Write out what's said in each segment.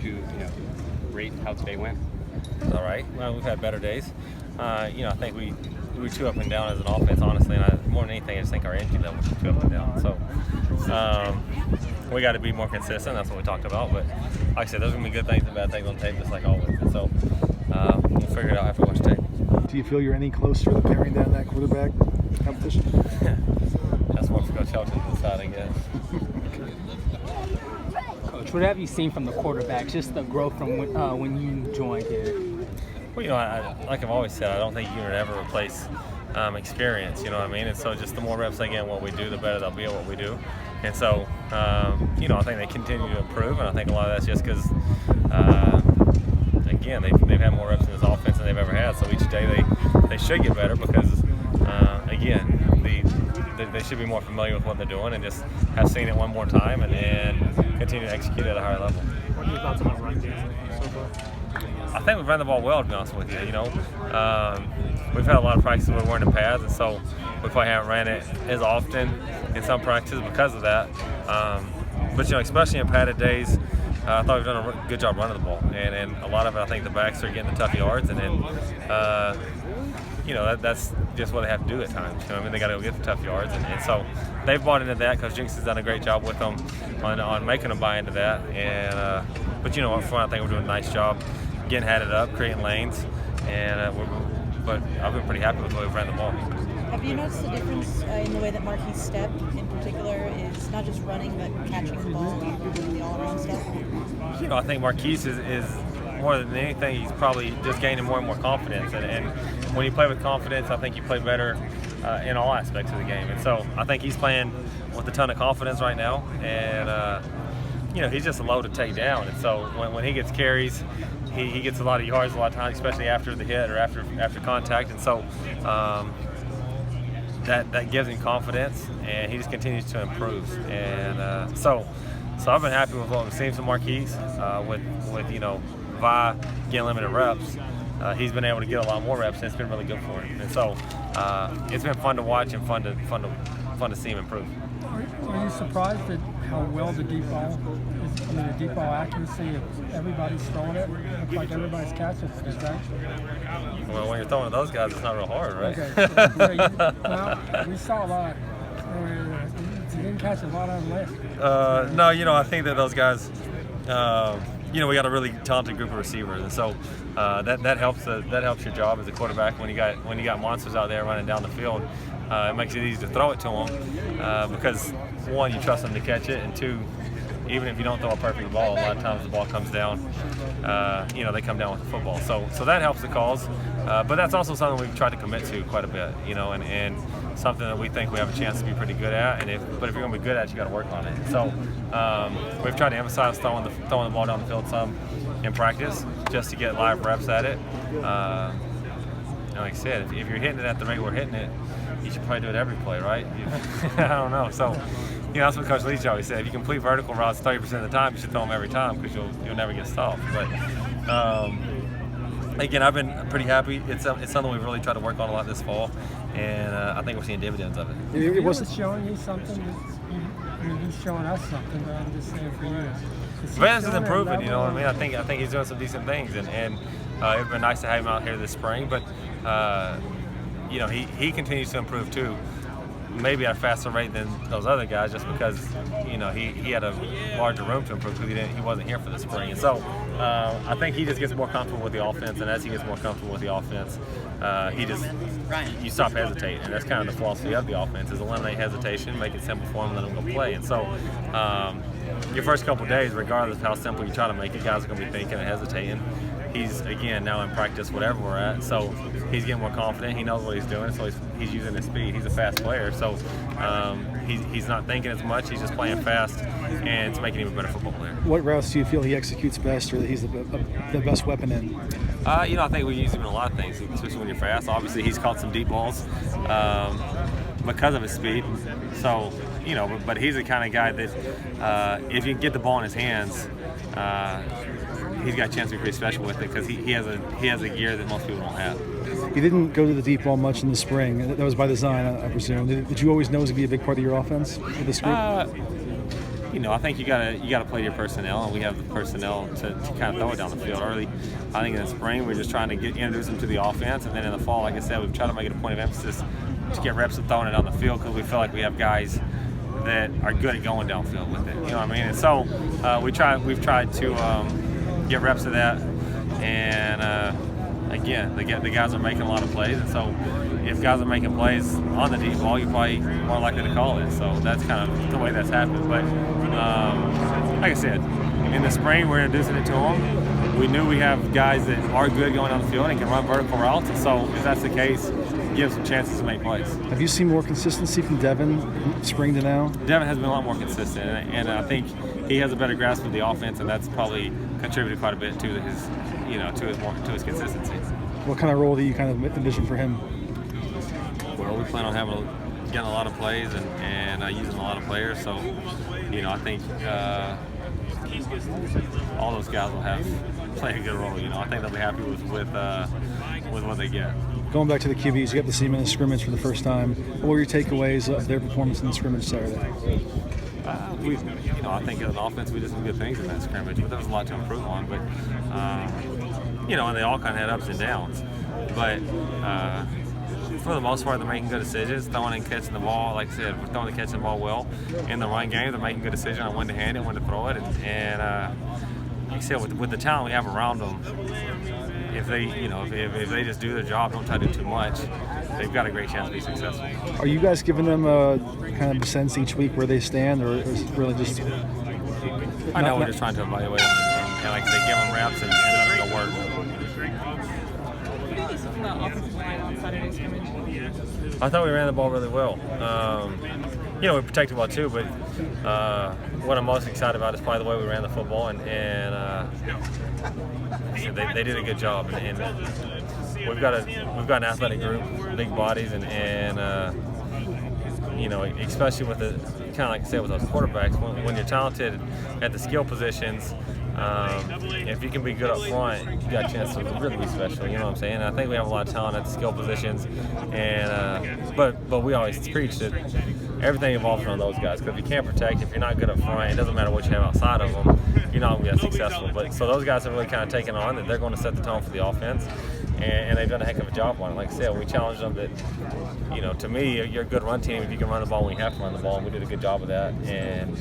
you rate how today went? It's all right. Well, we've had better days. I think we were too up and down as an offense, honestly, and more than anything, I just think our energy level was too up and down. So we got to be more consistent. That's what we talked about. But like I said, there's going to be good things and bad things on tape, just like always. And so we'll figure it out after we watch tape. Do you feel you're any closer to paring down that quarterback competition? That's one for Coach Helton to decide, I guess. Coach, what have you seen from the quarterbacks, just the growth from when you joined here? Well, like I've always said, I don't think you can ever replace experience, you know what I mean? And so just the more reps they get in what we do, the better they'll be at what we do. And so, I think they continue to improve, and I think a lot of that's just because, again, they've had more reps in this offense than they've ever had. So each day they should get better because, again, they should be more familiar with what they're doing and just have seen it one more time and continue to execute at a higher level. What are your thoughts on the run game so far? I think we've run the ball well, to be honest with you. We've had a lot of practices where we're wearing the pads, and so we probably haven't ran it as often in some practices because of that. But especially in padded days, I thought we've done a good job running the ball, and a lot of it, I think the backs are getting the tough yards, and then that's just what they have to do at times. They got to go get the tough yards, and so they've bought into that. Coach Jinx has done a great job with them on making them buy into that. And but up front, I think we're doing a nice job getting headed up, creating lanes, and but I've been pretty happy with the way we've ran the ball. Have you noticed the difference in the way that Marquis' step, in particular, is not just running but catching the ball and doing the all-around stuff? I think Marquis is more than anything, he's probably just gaining more and more confidence. And when you play with confidence, I think you play better in all aspects of the game. And so I think he's playing with a ton of confidence right now. And, he's just a load to take down. And so when he gets carries, he gets a lot of yards a lot of times, especially after the hit or after contact. And so that gives him confidence, and he just continues to improve. And so I've been happy with what we've seen from Marquis with Vi getting limited reps. He's been able to get a lot more reps, and it's been really good for him. And so it's been fun to watch and fun to see him improve. Are you surprised at how well the deep ball is? The deep ball accuracy of everybody's throwing it. Looks like everybody's catching it. Is that? Well, when you're throwing to those guys, it's not real hard, right? Okay. Well, we saw a lot. You didn't catch a lot on left. No, I think that those guys. We got a really talented group of receivers, and so that helps your job as a quarterback when you got monsters out there running down the field. It makes it easy to throw it to them because one, you trust them to catch it, and two, even if you don't throw a perfect ball, a lot of times the ball comes down. They come down with the football, so that helps the cause. But that's also something we've tried to commit to quite a bit, and something that we think we have a chance to be pretty good at. But if you're going to be good at it, you got to work on it. So we've tried to emphasize throwing the ball down the field some in practice, just to get live reps at it. And like I said, if you're hitting it at the rate we're hitting it, you should probably do it every play, right? I don't know. So that's what Coach Leach always said. If you complete vertical routes 30% of the time, you should throw them every time because you'll never get stopped. But again, I've been pretty happy. It's something we've really tried to work on a lot this fall, and I think we're seeing dividends of it. It was showing you something. He's showing us something. But I'm just saying for you. Vance is improving. You know what I mean? I think he's doing some decent things, and it'd been nice to have him out here this spring. But he continues to improve too. Maybe at a faster rate than those other guys, just because he had a larger room to improve because he wasn't here for the spring. And so I think he just gets more comfortable with the offense, and as he gets more comfortable with the offense, you stop hesitating, and that's kind of the philosophy of the offense: is eliminate hesitation, make it simple for him, let him go play. And so your first couple of days, regardless of how simple you try to make it, guys are going to be thinking and hesitating. He's, again, now in practice, whatever we're at, so he's getting more confident. He knows what he's doing, so he's using his speed. He's a fast player, so he's not thinking as much. He's just playing fast, and it's making him a better football player. What routes do you feel he executes best, or that he's the best weapon in? I think we use him in a lot of things, especially when you're fast. Obviously, he's caught some deep balls because of his speed. So, but he's the kind of guy that if you can get the ball in his hands, he's got a chance to be pretty special with it because he has a gear that most people don't have. You didn't go to the deep ball much in the spring. That was by design, I presume. Did you always know it was going to be a big part of your offense with this group? I think you gotta play your personnel, and we have the personnel to kind of throw it down the field early. I think in the spring we're just trying to introduce them to the offense, and then in the fall, like I said, we've tried to make it a point of emphasis to get reps of throwing it down the field because we feel like we have guys that are good at going downfield with it. You know what I mean? And so we've tried to get reps of that, and again, the guys are making a lot of plays, and so if guys are making plays on the deep ball, you're probably more likely to call it. So that's kind of the way that's happened. But like I said, in the spring we're introducing it to them. We knew we have guys that are good going on the field and can run vertical routes, and so if that's the case, give some chances to make plays. Have you seen more consistency from Devin spring to now? Devin has been a lot more consistent, and I think he has a better grasp of the offense, and that's probably contributed quite a bit to his, to his consistency. What kind of role do you kind of envision for him? Well, we plan on getting a lot of plays and using a lot of players. So, I think all those guys will play a good role. I think they'll be happy with what they get. Going back to the QBs, you got to see them in the scrimmage for the first time. What were your takeaways of their performance in the scrimmage Saturday? I think as an offense we did some good things in that scrimmage, but there was a lot to improve on. But and they all kind of had ups and downs. But for the most part, they're making good decisions, throwing and catching the ball. Like I said, we're throwing and catching the ball well. In the run game, they're making good decisions on when to hand it, when to throw it, and like I said, with the talent we have around them, if they, if they just do their job, don't try to do too much, they've got a great chance to be successful. Are you guys giving them a kind of a sense each week where they stand, or is it really just? I know we're just trying to evaluate them, and like I say, give them reps and let them go work. I thought we ran the ball really well. We protected well too, but what I'm most excited about is probably the way we ran the football, and they did a good job. And we've got an athletic group, big bodies, and especially with the kind of like I said with those quarterbacks, when you're talented at the skill positions. If you can be good up front, you got a chance to really be special. You know what I'm saying? And I think we have a lot of talent at the skill positions, and but we always preach that everything evolves around those guys. Because if you can't protect, if you're not good up front, it doesn't matter what you have outside of them, you're not going to be as successful. But so those guys have really kind of taken on that they're going to set the tone for the offense, and they've done a heck of a job on it. Like I said, we challenged them that, to me, you're a good run team if you can run the ball when you have to run the ball, and we did a good job of that. And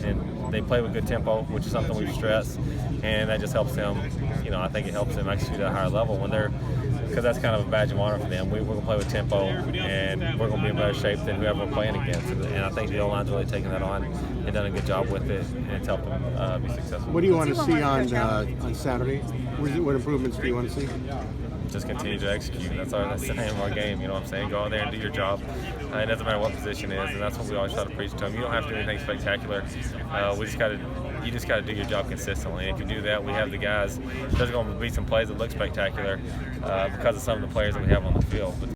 they play with good tempo, which is something we've stressed, and that just helps them. I think it helps them execute at a higher level because that's kind of a badge of honor for them. We're going to play with tempo, and we're going to be in better shape than whoever we're playing against. And I think the O-line's really taken that on and done a good job with it, and it's helped them be successful. What do you want to see on Saturday? What improvements do you want to see? Just continue to execute. That's the name of our game. You know what I'm saying? Go out there and do your job. It doesn't matter what position it is, and that's what we always try to preach to them. You don't have to do anything spectacular. You just got to do your job consistently. And if you do that, we have the guys. There's going to be some plays that look spectacular because of some of the players that we have on the field. But